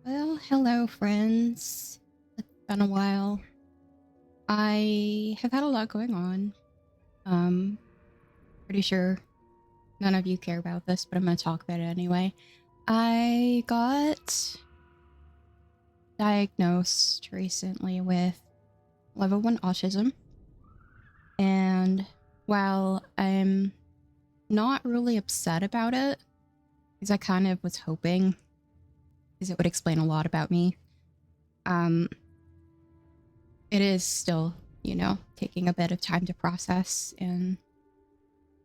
Well, hello, friends. It's been a while. I have had a lot going on. Um, Pretty sure none of you care about this, but I'm going to talk about it anyway. I got diagnosed recently with level 1 autism. And while I'm not really upset about it, because I kind of was hoping, because it would explain a lot about me, it is still, taking a bit of time to process. And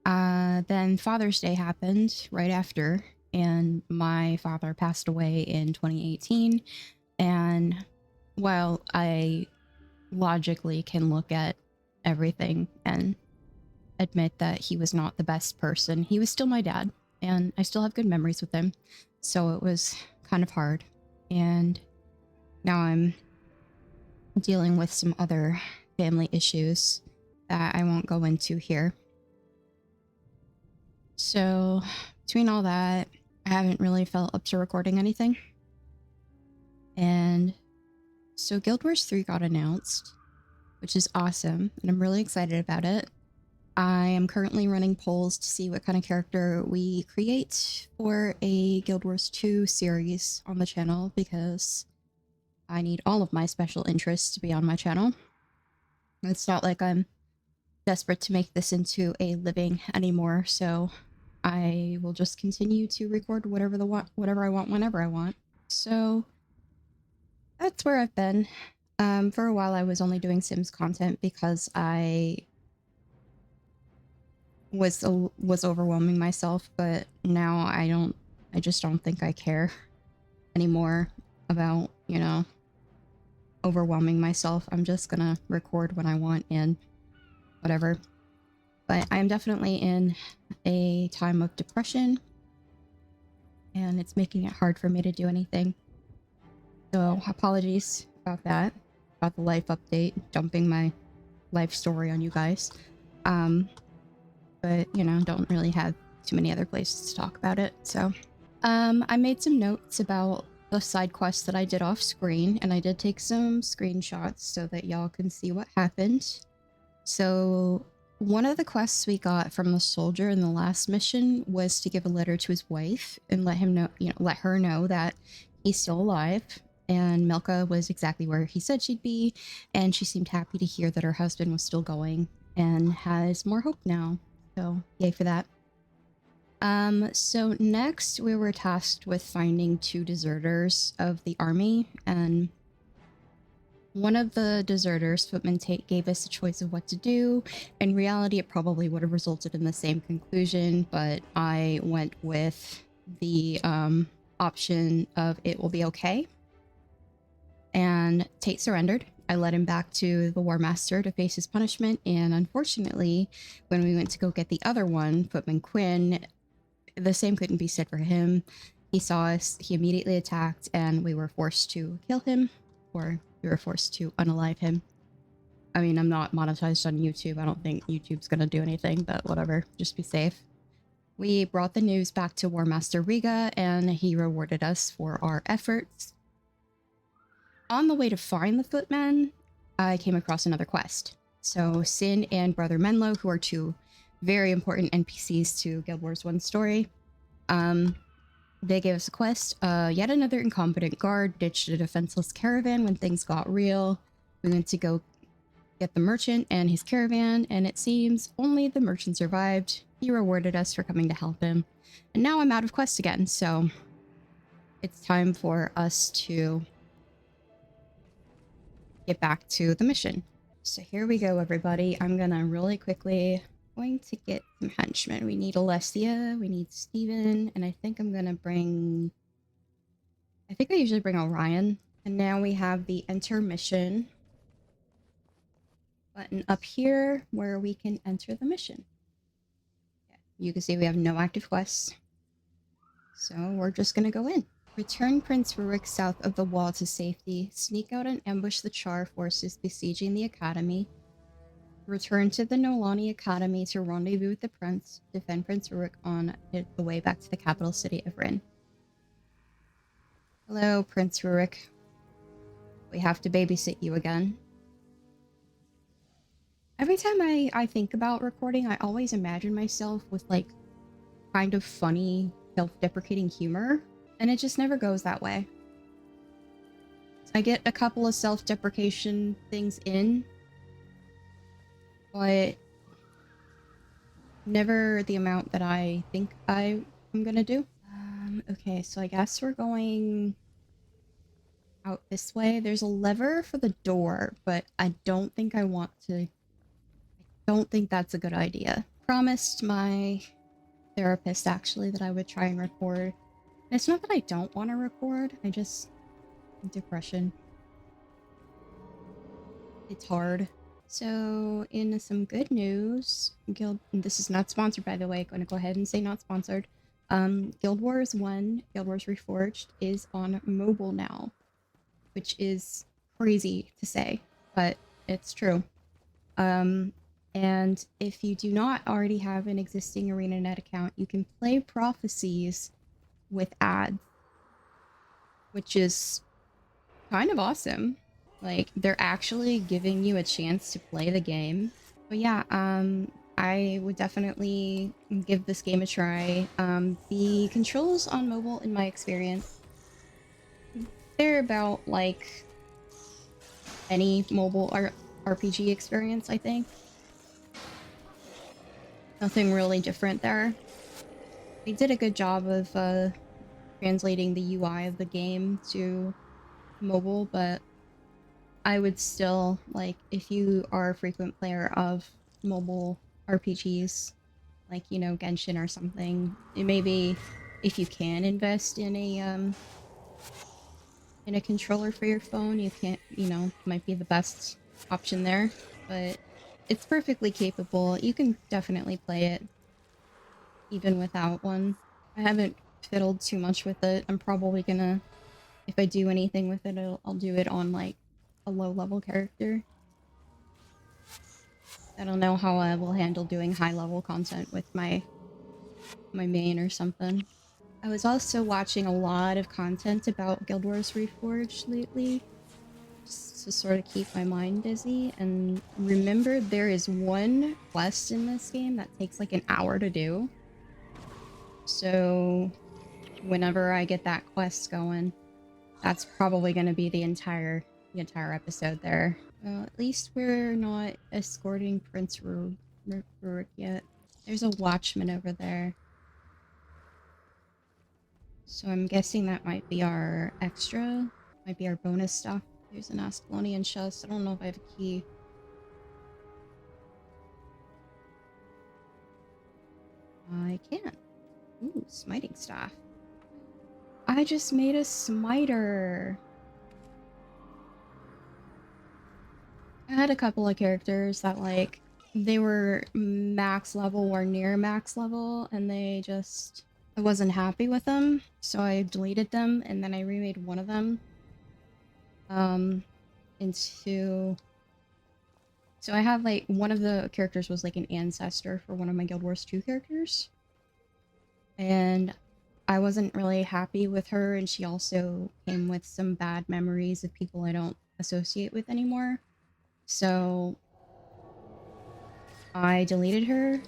then Father's Day happened right after, and my father passed away in 2018. And while I logically can look at everything and admit that he was not the best person, he was still my dad, and I still have good memories with him. So it was kind of hard. And now I'm dealing with some other family issues that I won't go into here. So between all that, I haven't really felt up to recording anything. And so Guild Wars 3 got announced, which is awesome, and I'm really excited about it. I am currently running polls to see what kind of character we create for a Guild Wars 2 series on the channel, because I need all of my special interests to be on my channel. It's not like I'm desperate to make this into a living anymore, so I will just continue to record whatever I want whenever I want. So that's where I've been. For a while I was only doing Sims content because I was overwhelming myself, but now I just don't think I care anymore about, overwhelming myself. I'm just gonna record when I want and whatever. But I'm definitely in a time of depression, and it's making it hard for me to do anything. So apologies about that, about the life update, dumping my life story on you guys. But, don't really have too many other places to talk about it. So I made some notes about the side quests that I did off screen, and I did take some screenshots so that y'all can see what happened. So one of the quests we got from the soldier in the last mission was to give a letter to his wife and let her know that he's still alive. And Milka was exactly where he said she'd be, and she seemed happy to hear that her husband was still going and has more hope now. So yay for that. So next we were tasked with finding 2 deserters of the army, and one of the deserters, Footman Tate, gave us a choice of what to do. In reality, it probably would have resulted in the same conclusion, but I went with the option of it will be okay. And Tate surrendered. I led him back to the War Master to face his punishment, and unfortunately, when we went to go get the other one, Footman Quinn, the same couldn't be said for him. He saw us, he immediately attacked, and we were forced to kill him, or we were forced to unalive him. I mean, I'm not monetized on YouTube. I don't think YouTube's gonna do anything, but whatever, just be safe. We brought the news back to War Master Riga, and he rewarded us for our efforts. On the way to find the Footman, I came across another quest. So Sin and Brother Menlo, who are 2 very important NPCs to Guild Wars 1 story, they gave us a quest. Yet another incompetent guard ditched a defenseless caravan when things got real. We went to go get the merchant and his caravan, and it seems only the merchant survived. He rewarded us for coming to help him. And now I'm out of quest again, so it's time for us to get back to the mission. So here we go, everybody. I'm gonna really quickly going to get some henchmen. We need Alessia, we need Steven, and I think I'm gonna bring... I think I usually bring Orion. And now we have the enter mission button up here where we can enter the mission. Yeah, you can see we have no active quests. So we're just gonna go in. Return Prince Rurik south of the wall to safety. Sneak out and ambush the Char forces besieging the academy. Return to the Nolani Academy to rendezvous with the prince. Defend Prince Rurik on the way back to the capital city of Rin. Hello, Prince Rurik. We have to babysit you again. Every time I think about recording, I always imagine myself with, like, kind of funny, self-deprecating humor, and it just never goes that way. I get a couple of self-deprecation things in, but never the amount that I think I'm gonna do. Okay, so I guess we're going out this way. There's a lever for the door, but I don't think I want to. I don't think that's a good idea. Promised my therapist, actually, that I would try and record. And it's not that I don't want to record, I just... depression. It's hard. So, in some good news, this is not sponsored, by the way, going to go ahead and say not sponsored. Guild Wars 1, Guild Wars Reforged, is on mobile now, which is crazy to say, but it's true. And if you do not already have an existing ArenaNet account, you can play Prophecies with ads, which is kind of awesome. Like, they're actually giving you a chance to play the game. But yeah, I would definitely give this game a try. The controls on mobile, in my experience, they're about like any mobile RPG experience, I think. Nothing really different there. They did a good job of translating the UI of the game to mobile, but I would still, like, if you are a frequent player of mobile RPGs, like, you know, Genshin or something, it may be, if you can invest in a controller for your phone, you can't, you know, might be the best option there, but it's perfectly capable. You can definitely play it even without one. I haven't fiddled too much with it. I'm probably gonna, if I do anything with it, I'll do it on, like, a low-level character. I don't know how I will handle doing high-level content with my main or something. I was also watching a lot of content about Guild Wars Reforged lately, just to sort of keep my mind busy, and remember there is one quest in this game that takes like an hour to do. So whenever I get that quest going, that's probably going to be the entire episode there. Well, at least we're not escorting Prince Rurik yet. There's a watchman over there. So I'm guessing that might be our extra. Might be our bonus stuff. There's an Ascalonian chest. I don't know if I have a key. I can. Ooh, smiting staff. I just made a smiter. I had a couple of characters that, like, they were max level or near max level, and they just... I wasn't happy with them, so I deleted them, and then I remade one of them into... So I have, like, one of the characters was like an ancestor for one of my Guild Wars 2 characters, and I wasn't really happy with her, and she also came with some bad memories of people I don't associate with anymore, so I deleted her,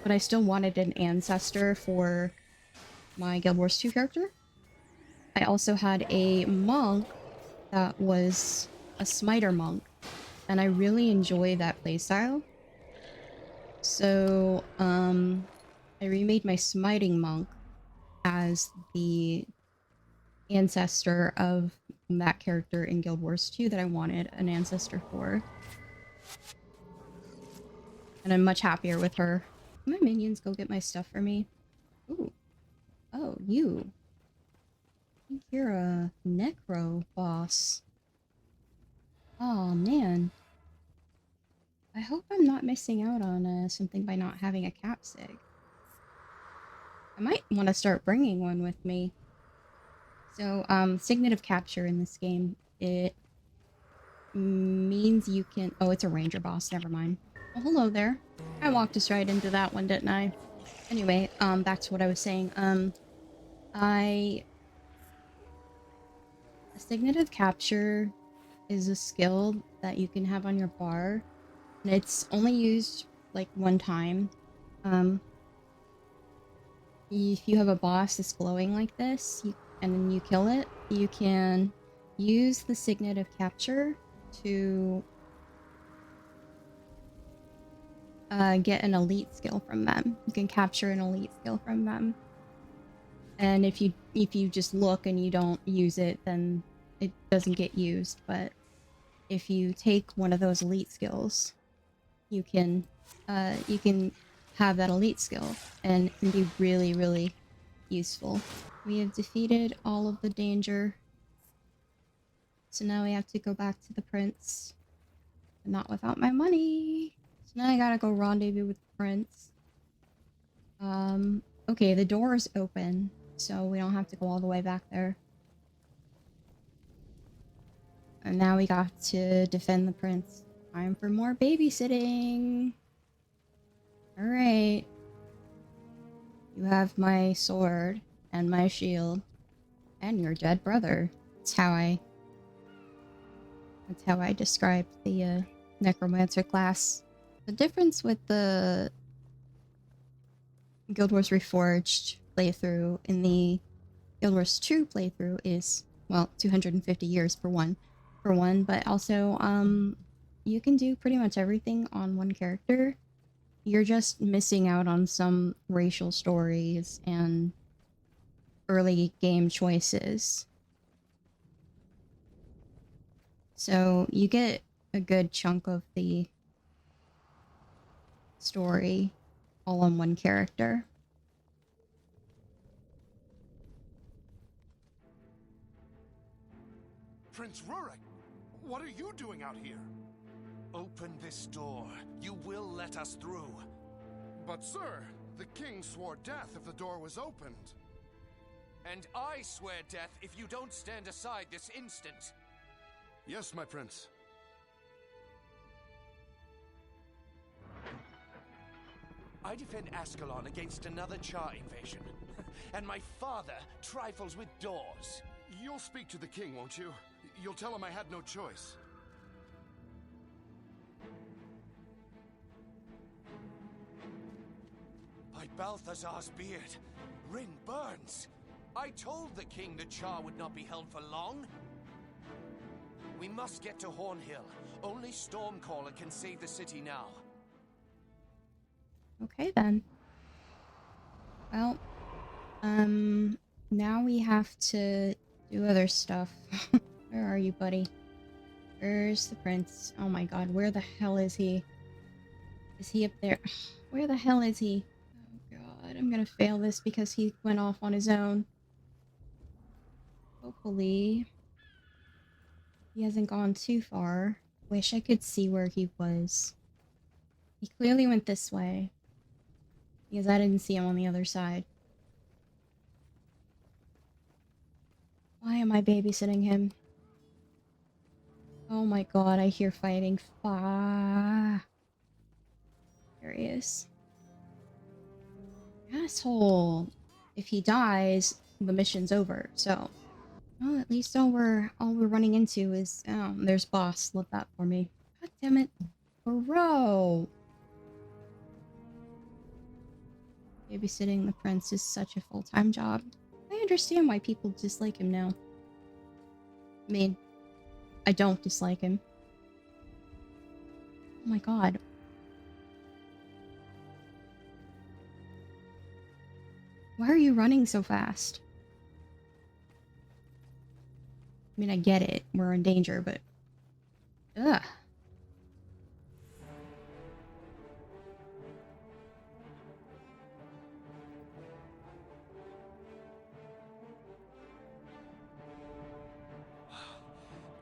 but I still wanted an ancestor for my Guild Wars 2 character. I also had a monk that was a smiter monk, and I really enjoy that playstyle. So, I remade my smiting monk as the ancestor of that character in Guild Wars 2 that I wanted an ancestor for. And I'm much happier with her. Can my minions go get my stuff for me? Ooh. Oh, you. You're a necro boss. Oh, man. I hope I'm not missing out on something by not having a capsig. I might want to start bringing one with me. So, Signet of Capture in this game, it means you can... Oh, it's a ranger boss, never mind. Well, hello there. I walked us right into that one, didn't I? Anyway, back to what I was saying. I Signative capture is a skill that you can have on your bar, and it's only used like one time. If you have a boss that's glowing like this, and then you kill it, you can use the signative capture to get an elite skill from them. You can capture an elite skill from them. And if you just look and you don't use it, then it doesn't get used. But if you take one of those elite skills, you can have that elite skill, and it can be really, really useful. We have defeated all of the danger. So now we have to go back to the prince. But not without my money. So now I gotta go rendezvous with the prince. Okay, the door is open, so we don't have to go all the way back there. And now we got to defend the prince. Time for more babysitting. Alright. You have my sword and my shield and your dead brother. That's how I described the necromancer class. The difference with the Guild Wars Reforged playthrough in the Guild Wars 2 playthrough is, well, 250 years for one, but also you can do pretty much everything on one character. You're just missing out on some racial stories and early game choices. So you get a good chunk of the story all on one character. Prince Rurik, what are you doing out here? Open this door. You will let us through. But sir, the king swore death if the door was opened. And I swear death if you don't stand aside this instant. Yes, my prince. I defend Ascalon against another Char invasion. And my father trifles with doors. You'll speak to the king, won't you? You'll tell him I had no choice. By Balthazar's beard, Rin burns. I told the king the Char would not be held for long. We must get to Hornhill. Only Stormcaller can save the city now. Okay then. Well, now we have to do other stuff. Where are you, buddy? Where's the prince? Oh my god, where the hell is he? Is he up there? Where the hell is he? Oh god, I'm gonna fail this because he went off on his own. Hopefully he hasn't gone too far. Wish I could see where he was. He clearly went this way, because I didn't see him on the other side. Why am I babysitting him? Oh my god, I hear fighting. There he is. Asshole. If he dies, the mission's over, so... Well, at least all we're running into is... Oh, there's boss. Love that for me. God damn it. Bro! Babysitting the prince is such a full-time job. I understand why people dislike him now. I mean, I don't dislike him. Oh my god. Why are you running so fast? I mean, I get it. We're in danger, but... Ugh.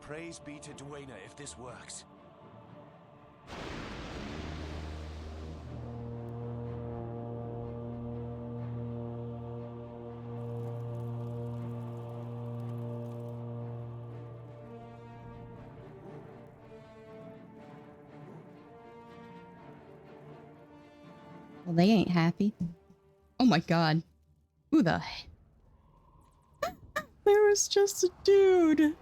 Praise be to Duena if this works. Well, they ain't happy. Oh my god. Who the... There was just a dude.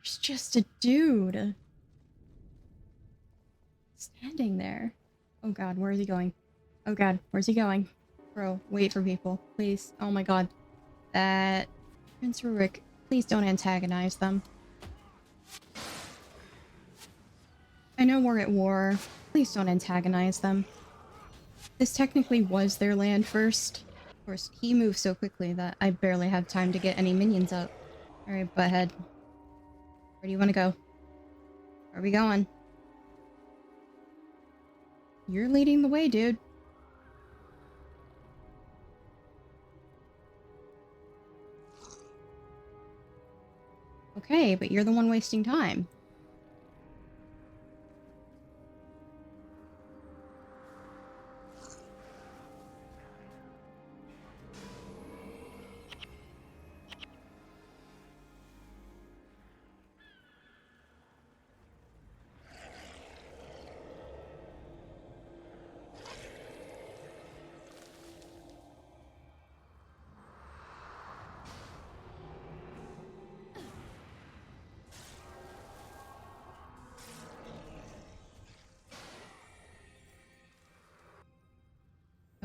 There's just a dude standing there. Oh god, where is he going? Oh god, where's he going? Bro, wait for people, please. Oh my god. That Prince Rurik, please don't antagonize them. I know we're at war. Please don't antagonize them. This technically was their land first. Of course, he moved so quickly that I barely have time to get any minions up. Alright, butthead. Where do you want to go? Where are we going? You're leading the way, dude. Okay, but you're the one wasting time.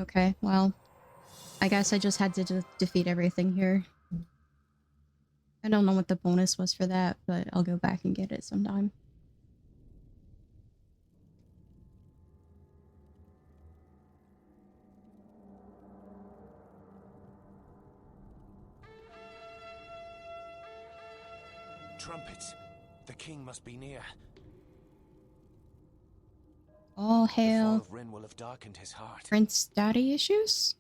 Okay, well, I guess I just had to defeat everything here. I don't know what the bonus was for that, but I'll go back and get it sometime. Trumpets. The king must be near. All The fall hail of Rin will have darkened his heart. Prince Daddy issues?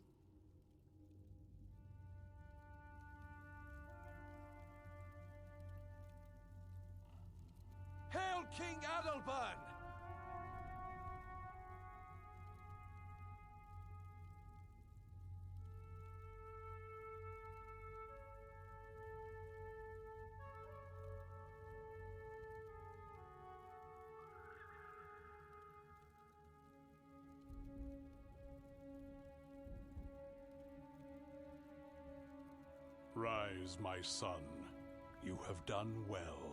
Hail King Adalbern! Rise, my son. You have done well.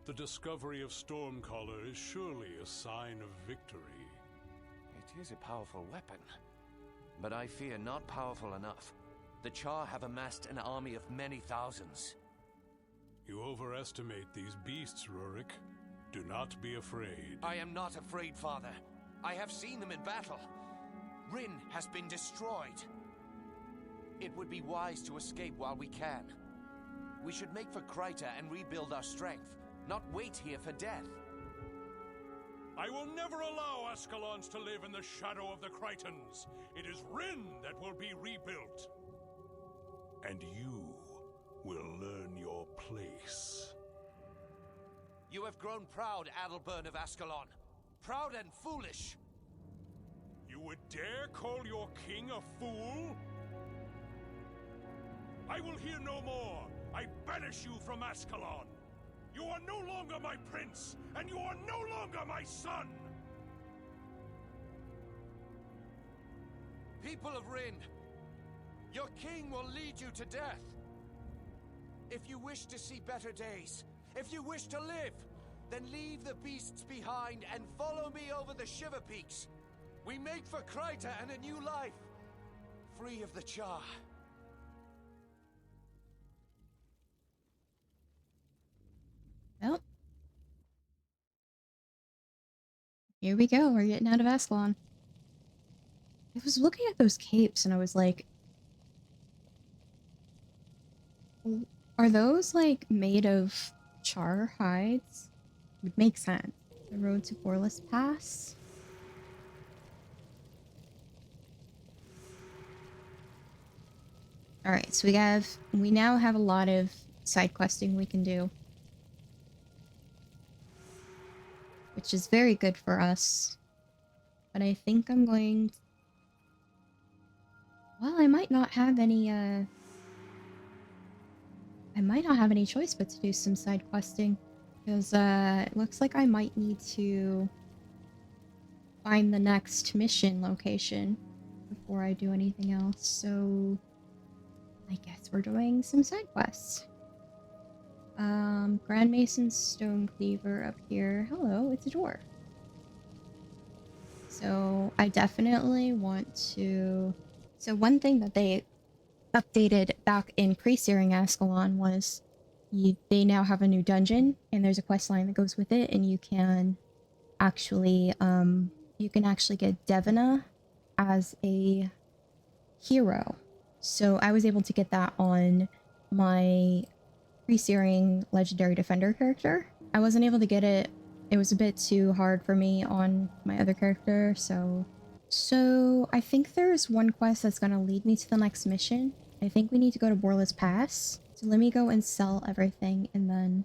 The discovery of Stormcaller is surely a sign of victory. It is a powerful weapon, but I fear not powerful enough. The Char have amassed an army of many thousands. You overestimate these beasts, Rurik. Do not be afraid. I am not afraid, Father. I have seen them in battle. Rin has been destroyed. It would be wise to escape while we can. We should make for Kryta and rebuild our strength, not wait here for death. I will never allow Ascalons to live in the shadow of the Krytans. It is Rin that will be rebuilt. And you will learn your place. You have grown proud, Adalbern of Ascalon. Proud and foolish. You would dare call your king a fool? I will hear no more. I banish you from Ascalon. You are no longer my prince, and you are no longer my son! People of Rin, your king will lead you to death. If you wish to see better days, if you wish to live, then leave the beasts behind and follow me over the Shiverpeaks. We make for Kryta and a new life, free of the Char. Well, here we go. We're getting out of Ascalon. I was looking at those capes and I was like, are those like made of char hides? Would make sense. The road to Boreless Pass. Alright, so we now have a lot of side questing we can do. Which is very good for us. But I think I'm going to... Well, I might not have any, I might not have any choice but to do some side questing. Because, it looks like I might need to find the next mission location before I do anything else. So, I guess we're doing some side quests. Grand Mason's Stone Cleaver up here. Hello, it's a dwarf. So I definitely want to... So one thing that they updated back in pre-searing Ascalon was they now have a new dungeon, and there's a quest line that goes with it, and you can actually get Devina as a hero. So I was able to get that on my pre-searing Legendary Defender character. I wasn't able to get it. It was a bit too hard for me on my other character, so I think there's one quest that's going to lead me to the next mission. I think we need to go to Borla's Pass. So let me go and sell everything, and then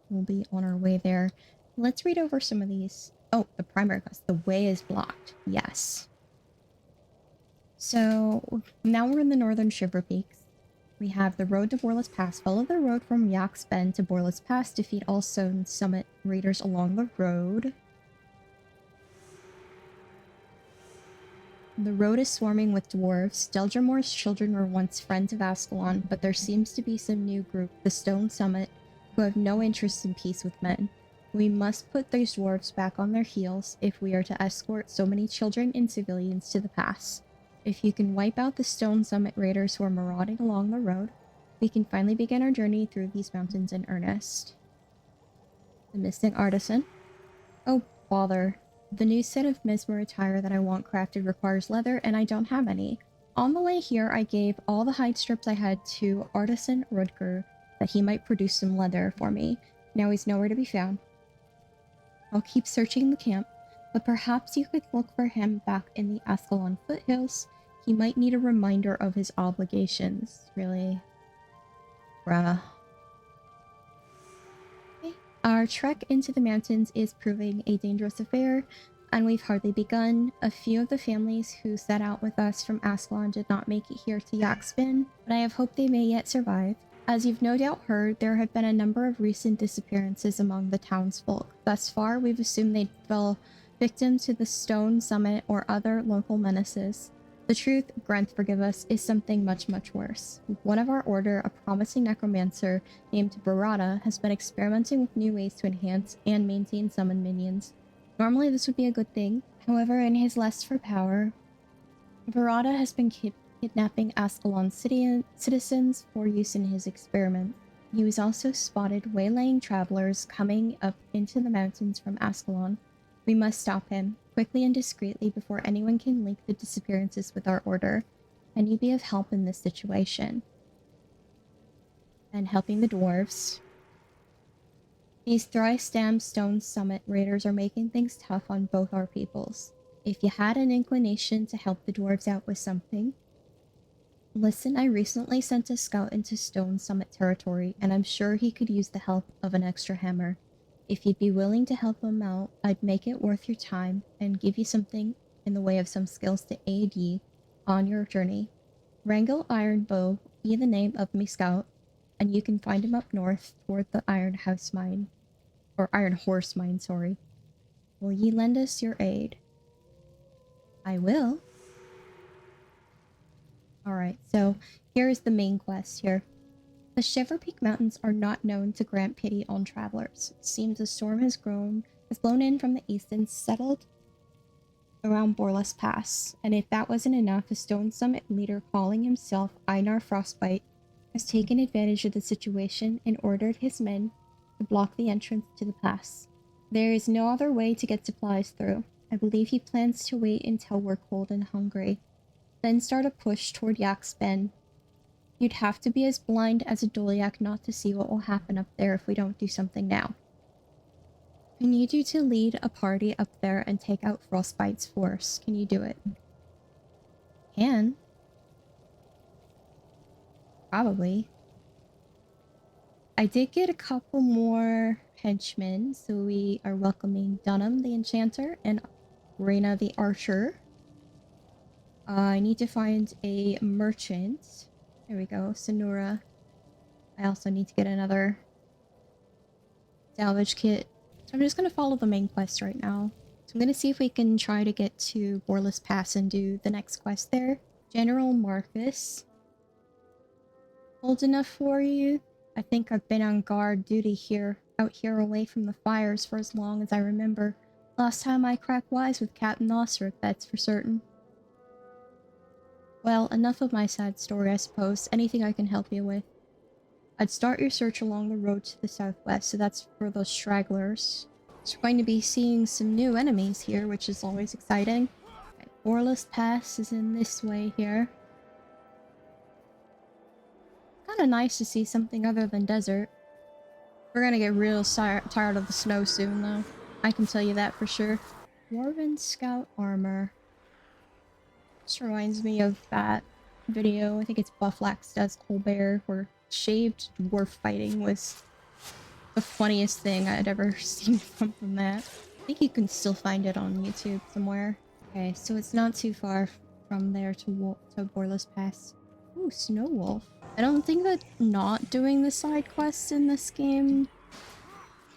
we'll be on our way there. Let's read over some of these. Oh, the primary quest. The way is blocked. Yes. So now we're in the northern Shiverpeaks. We have the road to Borla's Pass. Follow the road from Yak's Bend to Borla's Pass. Defeat all Stone Summit raiders along the road. The road is swarming with dwarves. Deldremore's children were once friends of Ascalon, but there seems to be some new group, the Stone Summit, who have no interest in peace with men. We must put these dwarves back on their heels if we are to escort so many children and civilians to the pass. If you can wipe out the Stone Summit raiders who are marauding along the road, we can finally begin our journey through these mountains in earnest. The Mystic Artisan. Oh, bother. The new set of mesmer attire that I want crafted requires leather, and I don't have any. On the way here, I gave all the hide strips I had to Artisan Rutger that he might produce some leather for me. Now he's nowhere to be found. I'll keep searching the camp, but perhaps you could look for him back in the Ascalon foothills. He might need a reminder of his obligations. Really? Bruh. Okay. Our trek into the mountains is proving a dangerous affair, and we've hardly begun. A few of the families who set out with us from Ascalon did not make it here to Yaxbin, but I have hope they may yet survive. As you've no doubt heard, there have been a number of recent disappearances among the townsfolk. Thus far, we've assumed they fell victim to the Stone Summit or other local menaces. The truth, Grenth forgive us, is something much, much worse. One of our order, a promising necromancer named Barada, has been experimenting with new ways to enhance and maintain summon minions. Normally this would be a good thing. However, in his lust for power, Barada has been kidnapping Ascalon citizens for use in his experiments. He was also spotted waylaying travelers coming up into the mountains from Ascalon. We must stop him, quickly and discreetly, before anyone can link the disappearances with our order. Can you be of help in this situation? And helping the dwarves. These Thrystam Stone Summit raiders are making things tough on both our peoples. If you had an inclination to help the dwarves out with something... Listen, I recently sent a scout into Stone Summit territory, and I'm sure he could use the help of an extra hammer. If you'd be willing to help him out, I'd make it worth your time and give you something in the way of some skills to aid ye on your journey. Wrangle Ironbow be the name of me scout, and you can find him up north toward the Iron House mine. Or Iron Horse mine, sorry. Will ye lend us your aid? I will. Alright, so here is the main quest here. The Shiverpeak Mountains are not known to grant pity on travelers. It seems a storm has blown in from the east and settled around Borla's Pass. And if that wasn't enough, a Stone Summit leader calling himself Einar Frostbite has taken advantage of the situation and ordered his men to block the entrance to the pass. There is no other way to get supplies through. I believe he plans to wait until we're cold and hungry, then start a push toward Yak's Bend. You'd have to be as blind as a Doliak not to see what will happen up there if we don't do something now. I need you to lead a party up there and take out Frostbite's force. Can you do it? Can. Probably. I did get a couple more henchmen, so we are welcoming Dunham the Enchanter and Reyna the Archer. I need to find a merchant. There we go, Sonura. I also need to get another salvage kit. So I'm just going to follow the main quest right now. So I'm going to see if we can try to get to Borla's Pass and do the next quest there. General Marcus. Old enough for you? I think I've been on guard duty here, out here away from the fires for as long as I remember. Last time I cracked wise with Captain Osric, that's for certain. Well, enough of my sad story, I suppose. Anything I can help you with? I'd start your search along the road to the southwest, so that's for those stragglers. So we're going to be seeing some new enemies here, which is always exciting. Okay, Boreless Pass is in this way here. Kinda nice to see something other than desert. We're gonna get real tired of the snow soon, though. I can tell you that for sure. Dwarven Scout Armor. This reminds me of that video, I think it's Bufflax does Colbert, where shaved dwarf fighting was the funniest thing I'd ever seen from that. I think you can still find it on YouTube somewhere. Okay, so it's not too far from there to Boreless Pass. Ooh, Snow Wolf. I don't think that not doing the side quests in this game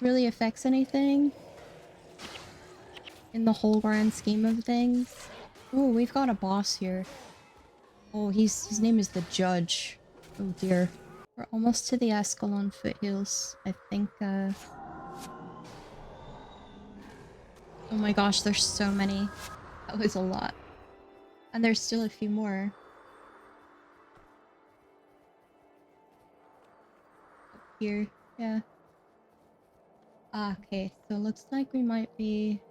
really affects anything in the whole grand scheme of things. Oh, we've got a boss here. Oh, his name is the Judge. Oh dear. We're almost to the Ascalon foothills. I think, oh my gosh, there's so many. That was a lot. And there's still a few more. Up here, yeah. Ah, okay, so it looks like we might be...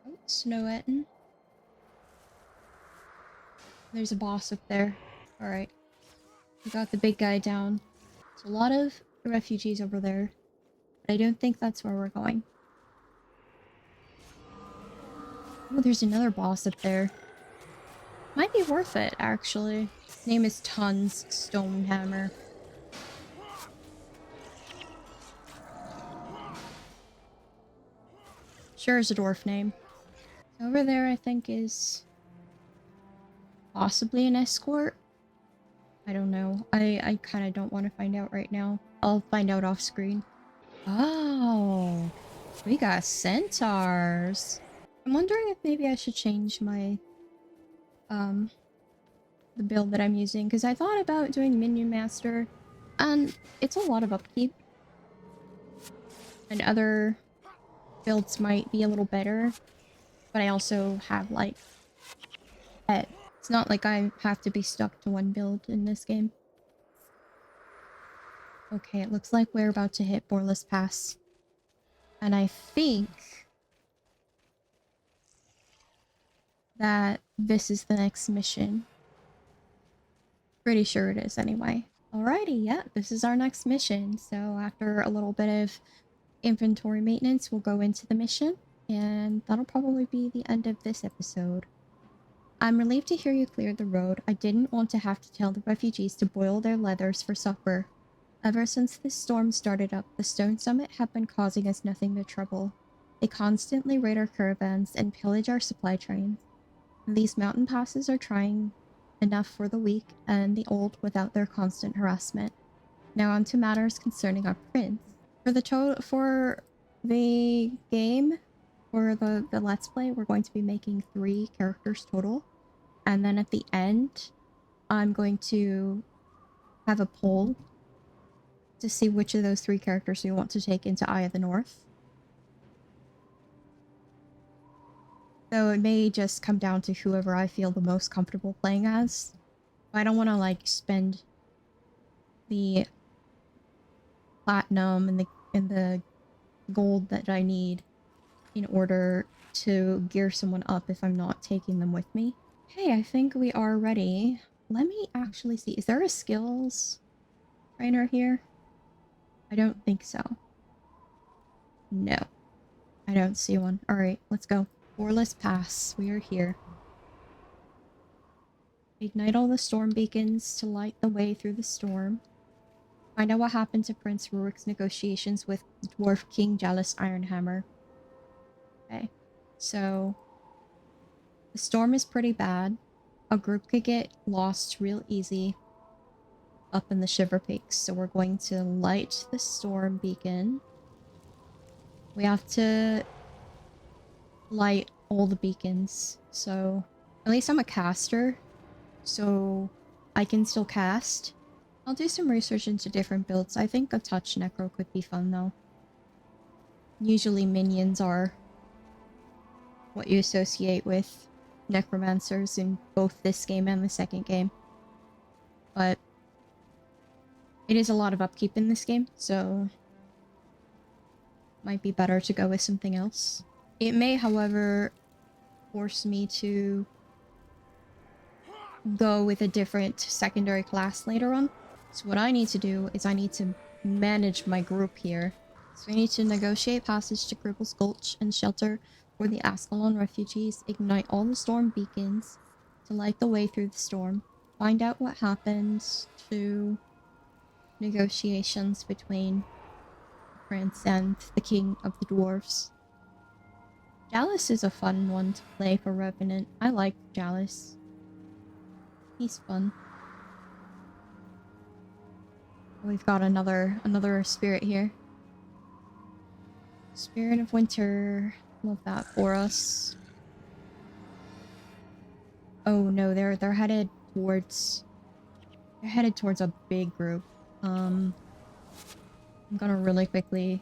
Oh, Snowettin. There's a boss up there. Alright. We got the big guy down. There's a lot of refugees over there. But I don't think that's where we're going. Oh, there's another boss up there. Might be worth it, actually. His name is Tons Stonehammer. Sure is a dwarf name. Over there, I think, is... possibly an escort? I don't know. I kind of don't want to find out right now. I'll find out off screen. Oh, we got centaurs. I'm wondering if maybe I should change my, the build that I'm using, because I thought about doing Minion Master, and it's a lot of upkeep. And other builds might be a little better, but I also have, like, pet. It's not like I have to be stuck to one build in this game. Okay, it looks like we're about to hit Boreless Pass. And I think that this is the next mission. Pretty sure it is anyway. Alrighty, yeah, this is our next mission. So after a little bit of inventory maintenance, we'll go into the mission. And that'll probably be the end of this episode. I'm relieved to hear you cleared the road. I didn't want to have to tell the refugees to boil their leathers for supper. Ever since this storm started up, the Stone Summit have been causing us nothing but trouble. They constantly raid our caravans and pillage our supply trains. These mountain passes are trying enough for the weak and the old without their constant harassment. Now on to matters concerning our prince. For the game, for the Let's Play, we're going to be making 3 characters total. And then at the end, I'm going to have a poll to see which of those 3 characters we want to take into Eye of the North. So it may just come down to whoever I feel the most comfortable playing as. I don't want to, like, spend the platinum and the gold that I need in order to gear someone up if I'm not taking them with me. Hey, I think we are ready. Let me actually see. Is there a skills trainer here? I don't think so. No. I don't see one. Alright, let's go. Boreless Pass. We are here. Ignite all the storm beacons to light the way through the storm. Find out what happened to Prince Rurik's negotiations with Dwarf King Jealous Ironhammer. Okay, so the storm is pretty bad. A group could get lost real easy up in the Shiverpeaks, so we're going to light the storm beacon. We have to light all the beacons, so at least I'm a caster, so I can still cast. I'll do some research into different builds. I think a touch necro could be fun though. Usually minions are what you associate with necromancers in both this game and the second game. But it is a lot of upkeep in this game, so might be better to go with something else. It may, however, force me to go with a different secondary class later on. So what I need to do is I need to manage my group here. So we need to negotiate passage to Cripple's Gulch and shelter for the Ascalon refugees, ignite all the storm beacons to light the way through the storm, find out what happens to negotiations between the prince and the king of the dwarves. Jalis is a fun one to play for Revenant. I like Jalis. He's fun. We've got another spirit here. Spirit of Winter. Love that for us. Oh no, they're headed towards a big group. I'm gonna really quickly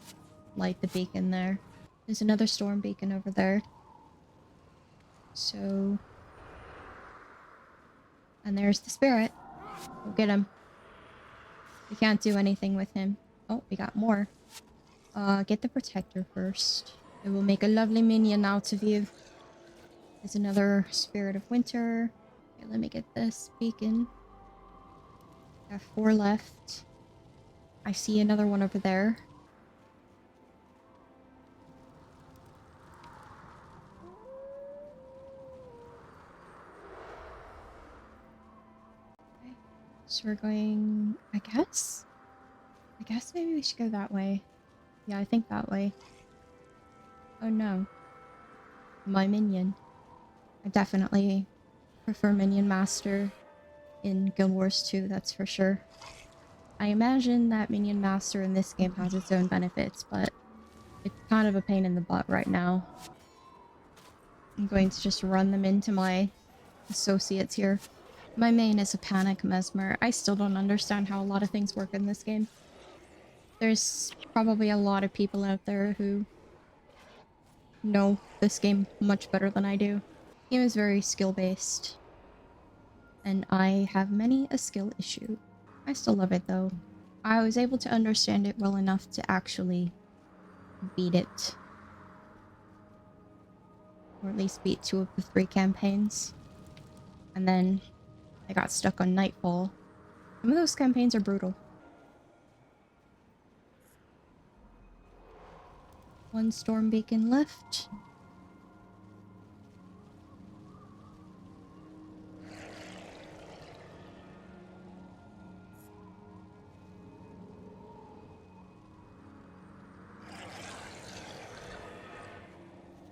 light the beacon there. There's another storm beacon over there. So, and there's the spirit. We'll get him. We can't do anything with him. Oh, we got more. Get the protector first. It will make a lovely minion out of you. There's another spirit of winter. Okay, let me get this beacon. I have 4 left. I see another one over there. Okay. So we're going, I guess maybe we should go that way. Yeah, I think that way. Oh no. My minion. I definitely prefer Minion Master in Guild Wars 2, that's for sure. I imagine that Minion Master in this game has its own benefits, but it's kind of a pain in the butt right now. I'm going to just run them into my associates here. My main is a Panic Mesmer. I still don't understand how a lot of things work in this game. There's probably a lot of people out there who know this game much better than I do. The game is very skill-based, and I have many a skill issue. I still love it though. I was able to understand it well enough to actually beat it. Or at least beat 2 of the 3 campaigns. And then I got stuck on Nightfall. Some of those campaigns are brutal. 1 storm beacon left.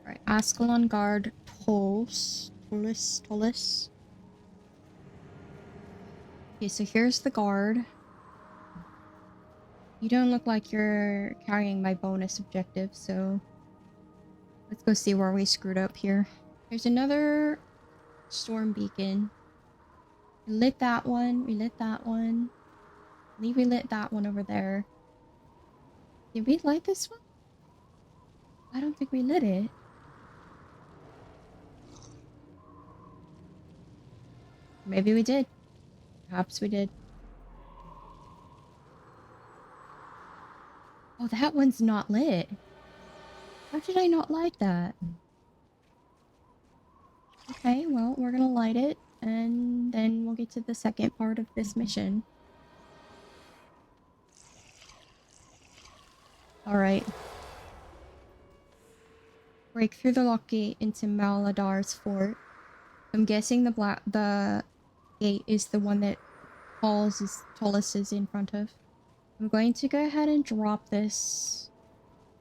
Alright, Ascalon Guard Tollis. Okay, so here's the guard. You don't look like you're carrying my bonus objective, so let's go see where we screwed up here. There's another storm beacon. We lit that one. We lit that one. I believe we lit that one over there. Did we light this one? I don't think we lit it. Maybe we did. Perhaps we did. Oh, that one's not lit. How did I not light that? Okay, well, we're gonna light it, and then we'll get to the second part of this mission. Alright. Break through the lock gate into Maladar's fort. I'm guessing the gate is the one that Tollis is in front of. I'm going to go ahead and drop this.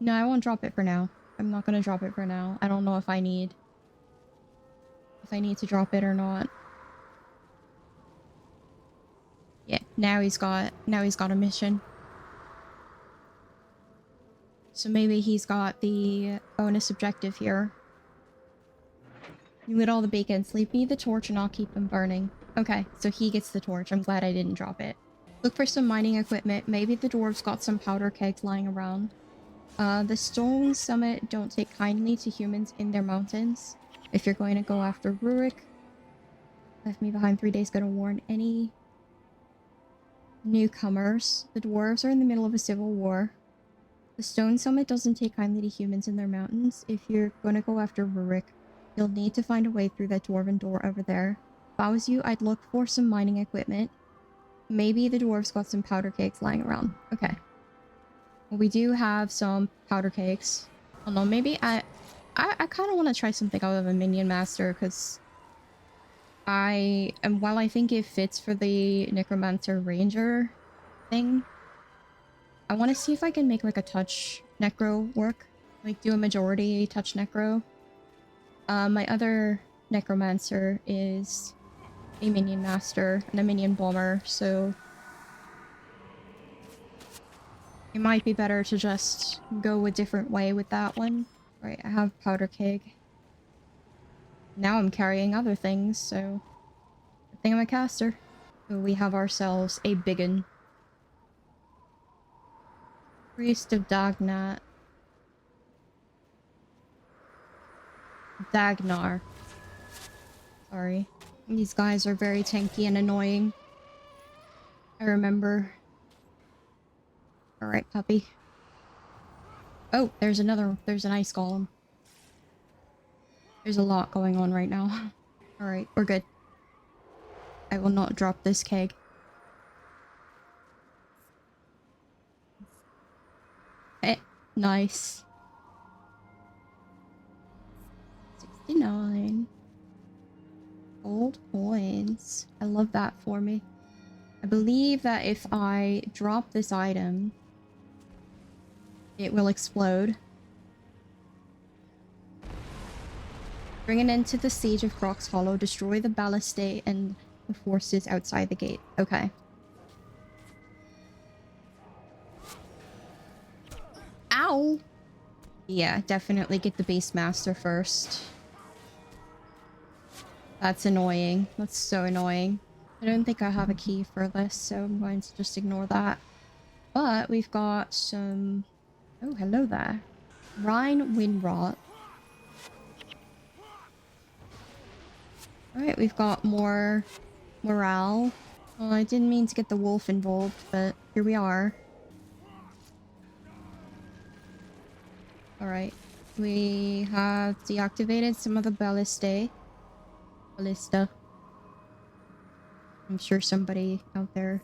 No, I won't drop it for now. I'm not going to drop it for now. I don't know if I need to drop it or not. Yeah, now he's got a mission. So maybe he's got the bonus objective here. You lit all the beacons. Leave me the torch and I'll keep them burning. Okay, so he gets the torch. I'm glad I didn't drop it. Look for some mining equipment. Maybe the dwarves got some powder kegs lying around. The Stone Summit don't take kindly to humans in their mountains. If you're going to go after Rurik, left me behind 3 days, gonna warn any newcomers. The dwarves are in the middle of a civil war. The Stone Summit doesn't take kindly to humans in their mountains. If you're gonna go after Rurik, you'll need to find a way through that dwarven door over there. If I was you, I'd look for some mining equipment. Maybe the dwarves got some powder cakes lying around. Okay. Well, we do have some powder cakes. Oh no, maybe I kind of want to try something out of a minion master, because while I think it fits for the necromancer ranger thing, I want to see if I can make like a touch necro work, like do a majority touch necro. My other necromancer is a minion master and a minion bomber, so it might be better to just go a different way with that one. Right, I have powder keg. Now I'm carrying other things, so I think I'm a caster. So we have ourselves a biggin. Priest of Dagnar. Dagnar. Sorry. These guys are very tanky and annoying. I remember. Alright, puppy. Oh, there's an ice golem. There's a lot going on right now. Alright, we're good. I will not drop this keg. Nice. 69. Gold coins. I love that for me. I believe that if I drop this item, it will explode. Bring an end to the siege of Croc's Hollow. Destroy the ballistade and the forces outside the gate. Okay. Ow! Yeah, definitely get the Beastmaster first. That's annoying. That's so annoying. I don't think I have a key for this, so I'm going to just ignore that. But we've got some... Oh, hello there. Rhine Windrot. Alright, we've got more morale. Oh, I didn't mean to get the wolf involved, but here we are. Alright. We have deactivated some of the ballista. I'm sure somebody out there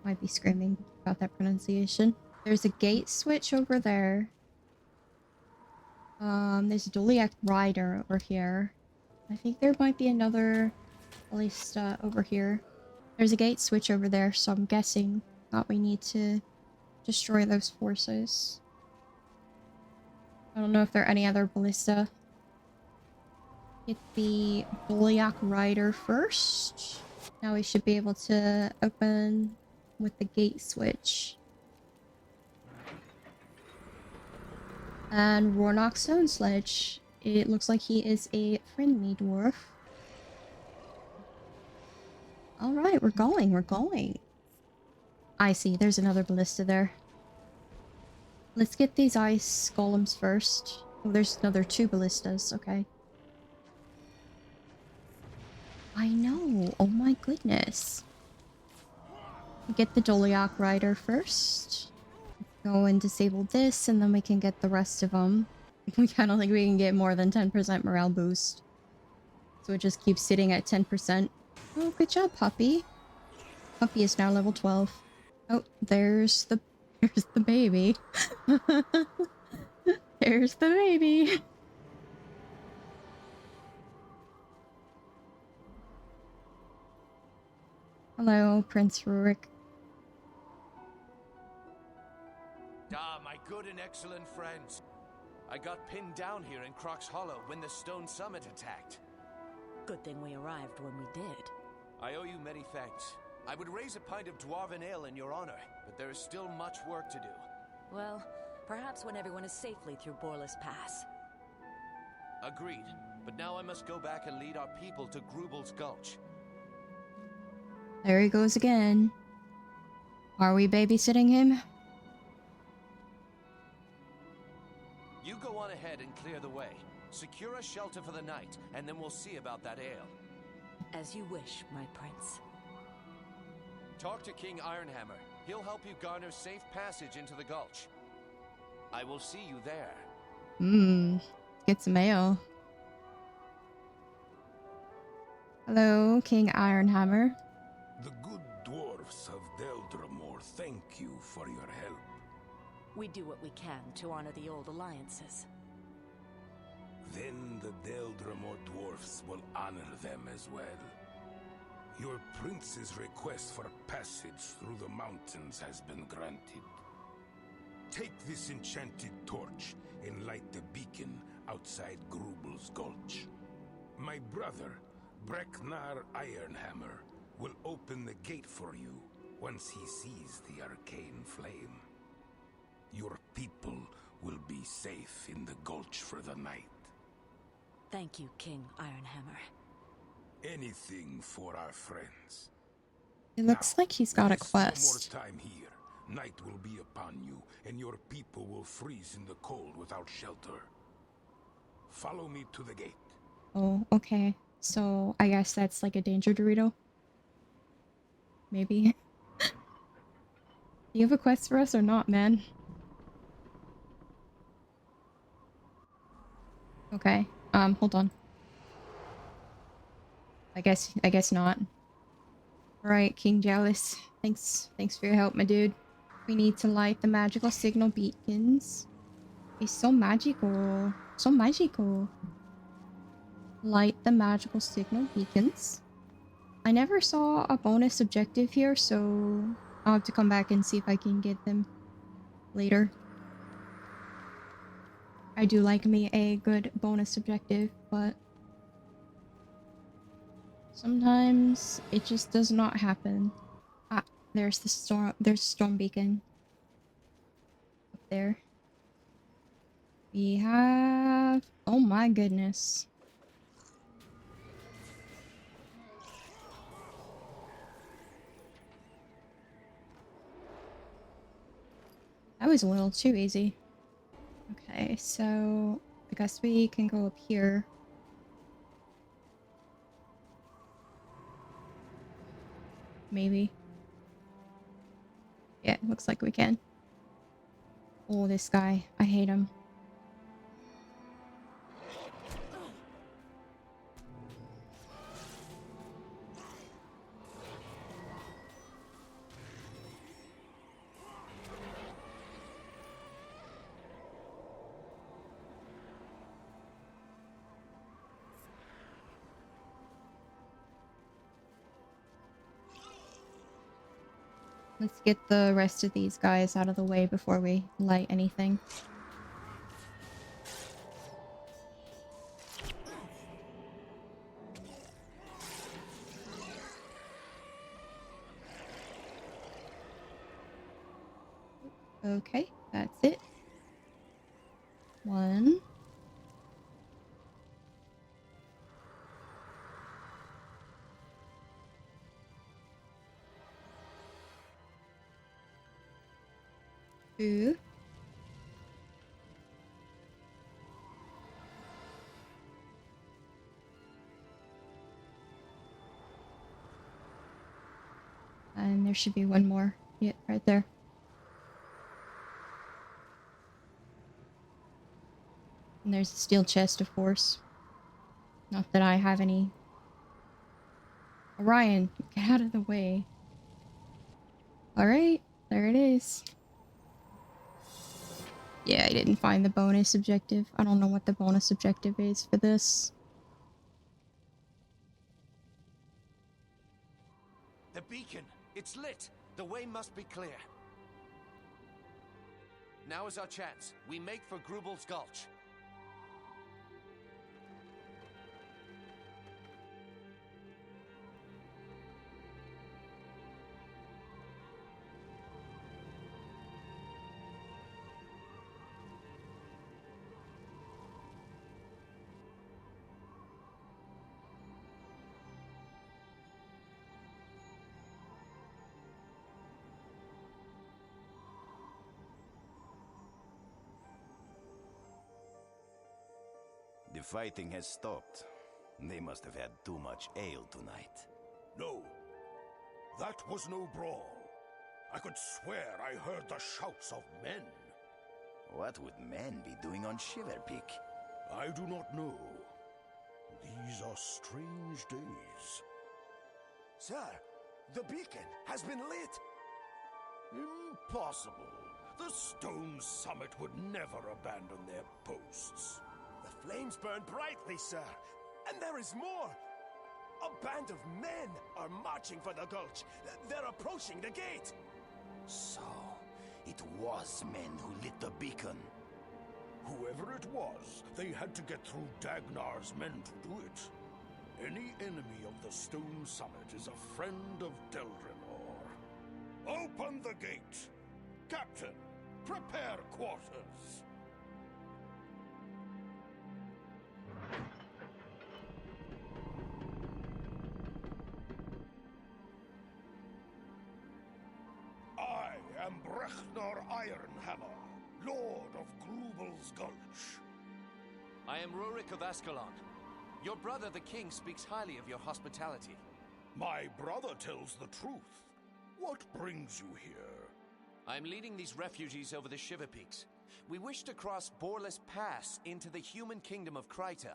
might be screaming about that pronunciation. There's a gate switch over there. There's a Doliac rider over here. I think there might be another ballista over here. There's a gate switch over there, so I'm guessing that we need to destroy those forces. I don't know if there are any other ballista. Get the Doliac rider first. Now we should be able to open with the gate switch. And Rornock Stone Sledge. It looks like he is a friendly dwarf. Alright, we're going. I see, there's another ballista there. Let's get these ice golems first. Oh, there's another 2 ballistas, okay. I know, oh my goodness. Get the Doliac rider first. Go and disable this, and then we can get the rest of them. I don't think we can get more than 10% morale boost. So it just keeps sitting at 10%. Oh, good job, puppy. Puppy is now level 12. Oh, there's the baby. There's the baby. Hello, Prince Rurik. Ah, my good and excellent friends. I got pinned down here in Croc's Hollow when the Stone Summit attacked. Good thing we arrived when we did. I owe you many thanks. I would raise a pint of dwarven ale in your honor, but there is still much work to do. Well, perhaps when everyone is safely through Boreless Pass. Agreed, but now I must go back and lead our people to Grubel's Gulch. There he goes again. Are we babysitting him? You go on ahead and clear the way. Secure a shelter for the night, and then we'll see about that ale. As you wish, my prince. Talk to King Ironhammer. He'll help you garner safe passage into the gulch. I will see you there. Get some ale. Hello, King Ironhammer. The good dwarfs of Deldramore thank you for your help. We do what we can to honor the old alliances. Then the Deldramore dwarfs will honor them as well. Your prince's request for passage through the mountains has been granted. Take this enchanted torch and light the beacon outside Grubel's Gulch. My brother, Breknar Ironhammer, will open the gate for you once he sees the arcane flame. Your people will be safe in the gulch for the night. Thank you, King Ironhammer. Anything for our friends. It looks like he's got a waste no more quest. time here. Night will be upon you, and your people will freeze in the cold without shelter. Follow me to the gate. Oh, okay. So I guess that's like a danger Dorito. Maybe. Do you have a quest for us or not, man? Okay. Hold on. I guess not. Alright, King Jealous. Thanks for your help, my dude. We need to light the magical signal beacons. It's so magical. So magical. Light the magical signal beacons. I never saw a bonus objective here, so I'll have to come back and see if I can get them later. I do like me a good bonus objective, but sometimes it just does not happen. Ah, there's the storm. There's storm beacon up there. We have. Oh my goodness. That was a little too easy. Okay, so I guess we can go up here. Maybe. Yeah, looks like we can. Oh, this guy. I hate him. Let's get the rest of these guys out of the way before we light anything. Okay, that's it. One. Two. And there should be one more. Yeah, right there. And there's a steel chest, of course. Not that I have any. Orion, get out of the way. Alright, there it is. Yeah, I didn't find the bonus objective. I don't know what the bonus objective is for this. The beacon! It's lit! The way must be clear. Now is our chance. We make for Grubel's Gulch. fighting has stopped. They must have had too much ale tonight. No, that was no brawl. I could swear I heard the shouts of men. What would men be doing on Shiverpeak? I do not know. These are strange days. Sir, the beacon has been lit. Impossible. The Stone Summit would never abandon their posts. The flames burn brightly, sir. And there is more. A band of men are marching for the gulch. They're approaching the gate. So, it was men who lit the beacon. Whoever it was, they had to get through Dagnar's men to do it. Any enemy of the Stone Summit is a friend of Deldrimor. Open the gate! Captain, prepare quarters! I am Brechnor Ironhammer, Lord of Grubal's Gulch. I am Rurik of Ascalon. Your brother, the king, speaks highly of your hospitality. My brother tells the truth. What brings you here? I'm leading these refugees over the Shiverpeaks. We wish to cross Boreless Pass into the human kingdom of Kryta.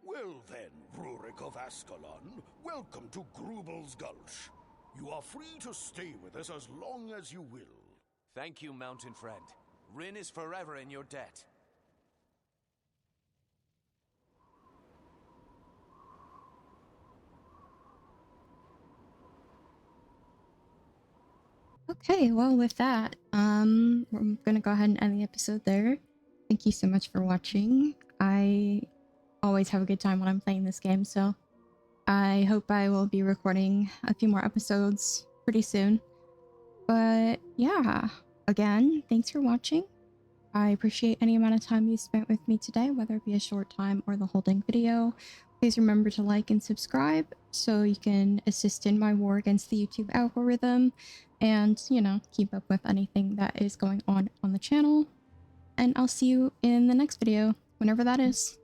Well then, Rurik of Ascalon, welcome to Grubal's Gulch. You are free to stay with us as long as you will. Thank you, mountain friend. Rin is forever in your debt. Okay, well, with that, we're gonna go ahead and end the episode there. Thank you so much for watching. I always have a good time when I'm playing this game, so I hope I will be recording a few more episodes pretty soon. But yeah, again, thanks for watching. I appreciate any amount of time you spent with me today, whether it be a short time or the whole dang video. Please remember to like and subscribe so you can assist in my war against the YouTube algorithm and, you know, keep up with anything that is going on the channel. And I'll see you in the next video, whenever that is.